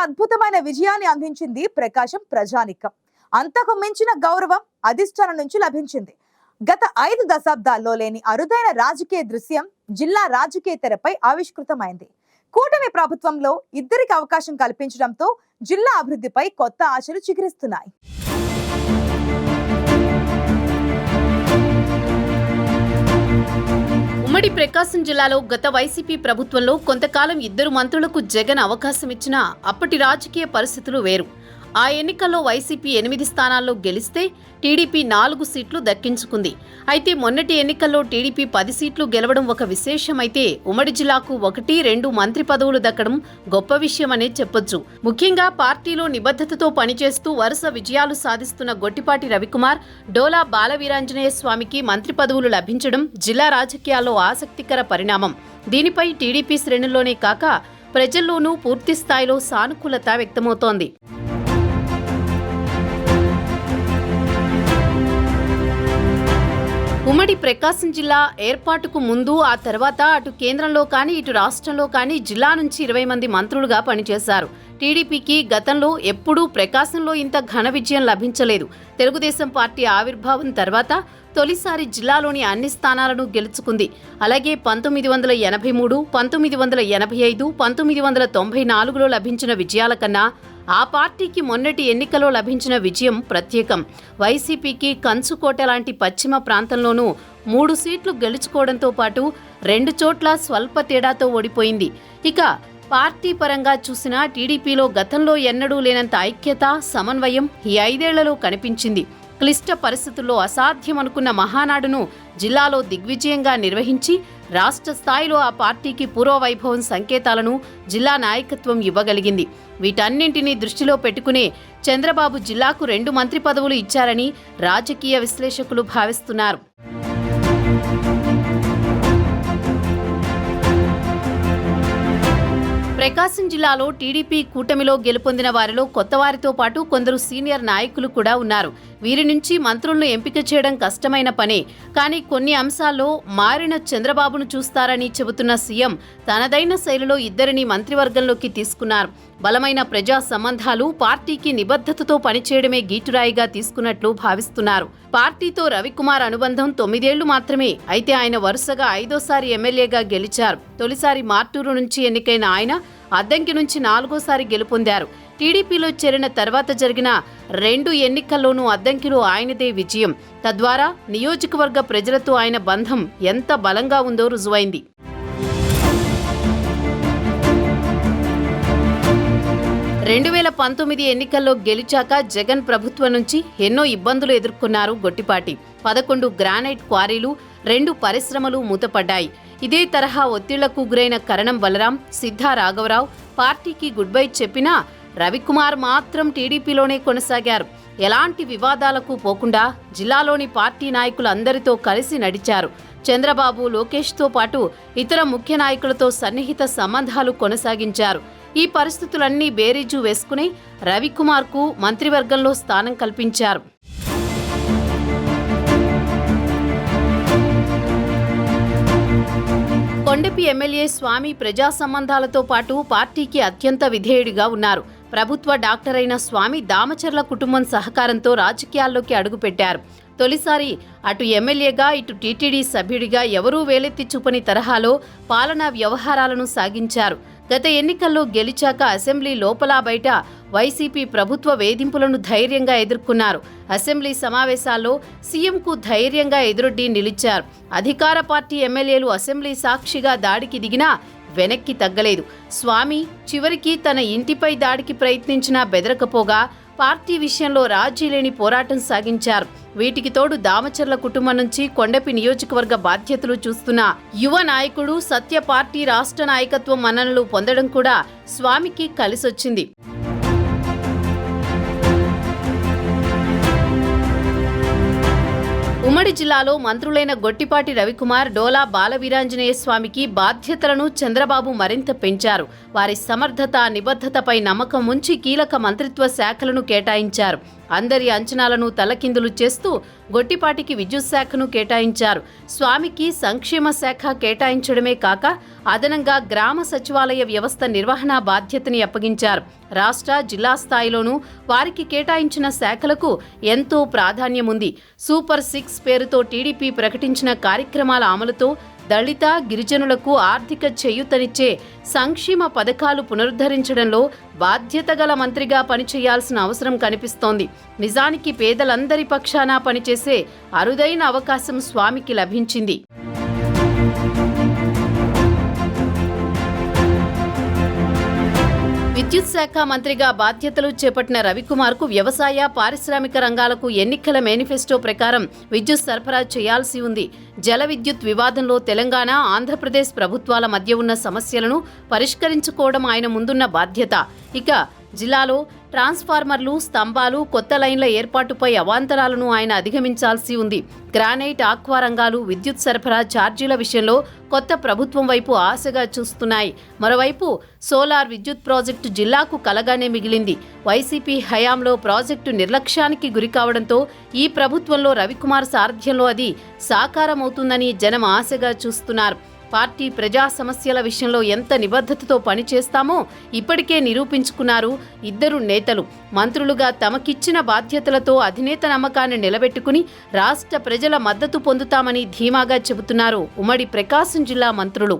అద్భుతమైన విజయాన్ని అందించింది ప్రకాశం ప్రజానికం. అంతకు మించిన గౌరవం అధిష్టానం నుంచి లభించింది. గత 5 దశాబ్దాల్లో లేని అరుదైన రాజకీయ దృశ్యం జిల్లా రాజకీయ తెరపై ఆవిష్కృతమైంది. కూటమి ప్రభుత్వంలో ఇద్దరికి అవకాశం కల్పించడంతో జిల్లా అభివృద్ధిపై కొత్త ఆశలు చిగురిస్తున్నాయి. ఉమ్మడి ప్రకాశం జిల్లాలో గత వైసీపీ ప్రభుత్వంలో కొంతకాలం ఇద్దరు మంత్రులకు జగన్ అవకాశం ఇచ్చినా అప్పటి రాజకీయ పరిస్థితులు వేరు. ఆ ఎన్నికల్లో వైసీపీ 8 స్థానాల్లో గెలిస్తే టీడీపీ 4 సీట్లు దక్కించుకుంది. అయితే మొన్నటి ఎన్నికల్లో టీడీపీ 10 సీట్లు గెలవడం ఒక విశేషమైతే ఉమ్మడి జిల్లాకు 1-2 మంత్రి పదవులు దక్కడం గొప్ప విషయమనే చెప్పొచ్చు. ముఖ్యంగా పార్టీలో నిబద్ధతతో పనిచేస్తూ వరుస విజయాలు సాధిస్తున్న గొట్టిపాటి రవికుమార్, డోలా బాలవీరాంజనేయ స్వామికి మంత్రి పదవులు లభించడం జిల్లా రాజకీయాల్లో ఆసక్తికర పరిణామం. దీనిపై టీడీపీ శ్రేణుల్లోనే కాక ప్రజల్లోనూ పూర్తి స్థాయిలో సానుకూలత వ్యక్తమవుతోంది. ఉమ్మడి ప్రకాశం జిల్లా ఏర్పాటుకు ముందు ఆ తర్వాత అటు కేంద్రంలో కానీ ఇటు రాష్ట్రంలో కానీ జిల్లా నుంచి 20 మంది మంత్రులుగా పనిచేశారు. టీడీపీకి గతంలో ఎప్పుడూ ప్రకాశంలో ఇంత ఘన విజయం లభించలేదు. తెలుగుదేశం పార్టీ ఆవిర్భావం తర్వాత తొలిసారి జిల్లాలోని అన్ని స్థానాలను గెలుచుకుంది. అలాగే 1983, 1985, 1994లో లభించిన విజయాల కన్నా ఆ పార్టీకి మొన్నటి ఎన్నికలో లభించిన విజయం ప్రత్యేకం. వైసీపీకి కంచుకోట లాంటి పశ్చిమ ప్రాంతంలోనూ 3 సీట్లు గెలుచుకోవడంతో పాటు 2 చోట్ల స్వల్ప తేడాతో ఓడిపోయింది. ఇక పార్టీ పరంగా చూసినా టీడీపీలో గతంలో ఎన్నడూ లేనంత ఐక్యత, సమన్వయం ఈ 5 ఏళ్లలో కనిపించింది. క్లిష్ట పరిస్థితుల్లో అసాధ్యమనుకున్న మహానాడును జిల్లాలో దిగ్విజయంగా నిర్వహించి రాష్ట్ర స్థాయిలో ఆ పార్టీకి పూర్వవైభవం సంకేతాలను జిల్లా నాయకత్వం ఇవ్వగలిగింది. వీటన్నింటినీ దృష్టిలో పెట్టుకునే చంద్రబాబు జిల్లాకు 2 మంత్రి పదవులు ఇచ్చారని రాజకీయ విశ్లేషకులు భావిస్తున్నారు. ప్రకాశం జిల్లాలో టీడీపీ కూటమిలో గెలుపొందిన వారిలో కొత్తవారితో పాటు కొందరు సీనియర్ నాయకులు కూడా ఉన్నారు. వీరి నుంచి మంత్రులను ఎంపిక చేయడం కష్టమైన పనే. కానీ కొన్ని అంశాల్లో మారిన చంద్రబాబును చూస్తారని చెబుతున్న సీఎం తనదైన శైలిలో ఇద్దరిని మంత్రివర్గంలోకి తీసుకున్నారు. బలమైన ప్రజా సంబంధాలు, పార్టీకి నిబద్ధతతో పనిచేయడమే గీటురాయిగా తీసుకున్నట్లు భావిస్తున్నారు. పార్టీతో రవికుమార్ అనుబంధం 9 ఏళ్లు మాత్రమే. అయితే ఆయన వరుసగా 5వ ఎమ్మెల్యేగా గెలిచారు. తొలిసారి మార్టూరు నుంచి ఎన్నికైన ఆయన అద్దంకి నుంచి 4వ గెలుపొందారు. టీడీపీలో చేరిన తర్వాత జరిగిన 2 ఎన్నికల్లోనూ అద్దంకిలో ఆయనదే విజయం. తద్వారా నియోజకవర్గ ప్రజలతో ఆయన బంధం ఎంత బలంగా ఉందో రుజువైంది. రెండు 2019 ఎన్నికల్లో గెలిచాక జగన్ ప్రభుత్వం నుంచి ఎన్నో ఇబ్బందులు ఎదుర్కొన్నారు గొట్టిపాటి. 11 గ్రానైట్ క్వారీలు, 2 పరిశ్రమలు మూతపడ్డాయి. ఇదే తరహా ఒత్తిళ్లకు గురైన కరణం బలరాం, సిద్ధా రాఘవరావు పార్టీకి గుడ్ బై చెప్పినా రవికుమార్ మాత్రం టీడీపీలోనే కొనసాగారు. ఎలాంటి వివాదాలకు పోకుండా జిల్లాలోని పార్టీ నాయకులందరితో కలిసి నడిచారు. చంద్రబాబు, లోకేష్తో పాటు ఇతర ముఖ్య నాయకులతో సన్నిహిత సంబంధాలు కొనసాగించారు. ఈ పరిస్థితులన్నీ బేరీజు వేసుకుని రవికుమార్కు మంత్రివర్గంలో స్థానం కల్పించారు. కొండపి ఎమ్మెల్యే స్వామి ప్రజా సంబంధాలతో పాటు పార్టీకి అత్యంత విధేయుడిగా ఉన్నారు. ప్రభుత్వ డాక్టర్ అయిన స్వామి దామచర్ల కుటుంబం సహకారంతో రాజకీయాల్లోకి అడుగుపెట్టారు. తొలిసారి అటు ఎమ్మెల్యేగా ఇటు టీటీడీ సభ్యుడిగా ఎవరూ వేలెత్తి చూపని తరహాలో పాలనా వ్యవహారాలను సాగించారు. గత ఎన్నికల్లో గెలిచాక అసెంబ్లీ లోపల బయట వైసీపీ ప్రభుత్వ వేధింపులను ధైర్యంగా ఎదుర్కొన్నారు. అసెంబ్లీ సమావేశాల్లో సీఎంకు ధైర్యంగా ఎదురొడ్డి నిలిచారు. అధికార పార్టీ ఎమ్మెల్యేలు అసెంబ్లీ సాక్షిగా దాడికి దిగినా వెనక్కి తగ్గలేదు. స్వామి చివరికి తన ఇంటిపై దాడికి ప్రయత్నించినా బెదరకపోగా పార్టీ విషయంలో రాజీ లేని పోరాటం సాగించారు. వీటికి తోడు దామచర్ల కుటుంబం నుంచి కొండపి నియోజకవర్గ బాధ్యతలు చూస్తున్న యువ నాయకుడు సత్య పార్టీ రాష్ట్ర నాయకత్వం మన్ననలు పొందడం కూడా స్వామికి కలిసొచ్చింది. ఉమ్మడి ఉమ్మడి జిల్లాలో మంత్రులైన గొట్టిపాటి రవికుమార్, డోలా బాలవీరాంజనేయ స్వామికి బాధ్యతలను చంద్రబాబు మరింత పెంచారు. వారి సమర్థత, నిబద్ధతపై నమ్మకం ఉంచి కీలక మంత్రిత్వ శాఖలను కేటాయించారు. అందరి అంచనాలను తలకిందులు చేస్తూ గొట్టిపాటికి విద్యుత్ శాఖను కేటాయించారు. స్వామికి సంక్షేమ శాఖ కేటాయించడమే కాక అదనంగా గ్రామ సచివాలయ వ్యవస్థ నిర్వహణ బాధ్యతని అప్పగించారు. రాష్ట్ర, జిల్లా స్థాయిలోనూ వారికి కేటాయించిన శాఖలకు ఎంతో ప్రాధాన్యముంది. సూపర్ 6 పేరుతో టీడీపీ ప్రకటించిన కార్యక్రమాల అమలుతో దళిత, గిరిజనులకు ఆర్థిక చేయూతనిచ్చే సంక్షేమ పథకాలు పునరుద్ధరించడంలో బాధ్యత గల మంత్రిగా పనిచేయాల్సిన అవసరం కనిపిస్తోంది. నిజానికి పేదలందరి పక్షాన పనిచేసే అరుదైన అవకాశం స్వామికి లభించింది. విద్యుత్ శాఖ మంత్రిగా బాధ్యతలు చేపట్టిన రవికుమార్కు వ్యవసాయ, పారిశ్రామిక రంగాలకు ఎన్నికల మేనిఫెస్టో ప్రకారం విద్యుత్ సరఫరా చేయాల్సి ఉంది. జల విద్యుత్ వివాదంలో తెలంగాణ, ఆంధ్రప్రదేశ్ ప్రభుత్వాల మధ్య ఉన్న సమస్యలను పరిష్కరించుకోవడం ఆయన ముందున్న బాధ్యత. ఇక జిల్లాలో ట్రాన్స్ఫార్మర్లు, స్తంభాలు, కొత్త లైన్ల ఏర్పాటుపై అవాంతరాలను ఆయన అధిగమించాల్సి ఉంది. గ్రానైట్, ఆక్వా రంగాలు విద్యుత్ సరఫరా ఛార్జీల విషయంలో కొత్త ప్రభుత్వం వైపు ఆశగా చూస్తున్నాయి. మరోవైపు సోలార్ విద్యుత్ ప్రాజెక్టు జిల్లాకు కలగానే మిగిలింది. వైసీపీ హయాంలో ప్రాజెక్టు నిర్లక్ష్యానికి గురికావడంతో ఈ ప్రభుత్వంలో రవికుమార్ సారథ్యంలో అది సాకారమవుతుందని జనం ఆశగా చూస్తున్నారు. పార్టీ ప్రజా సమస్యల విషయంలో ఎంత నిబద్ధతతో పనిచేస్తామో ఇప్పటికే నిరూపించుకున్నారు ఇద్దరు నేతలు. మంత్రులుగా తమకిచ్చిన బాధ్యతలతో అధినేత నమ్మకాన్ని నిలబెట్టుకుని రాష్ట్ర ప్రజల మద్దతు పొందుతామని ధీమాగా చెబుతున్నారు ఉమ్మడి ప్రకాశం జిల్లా మంత్రులు.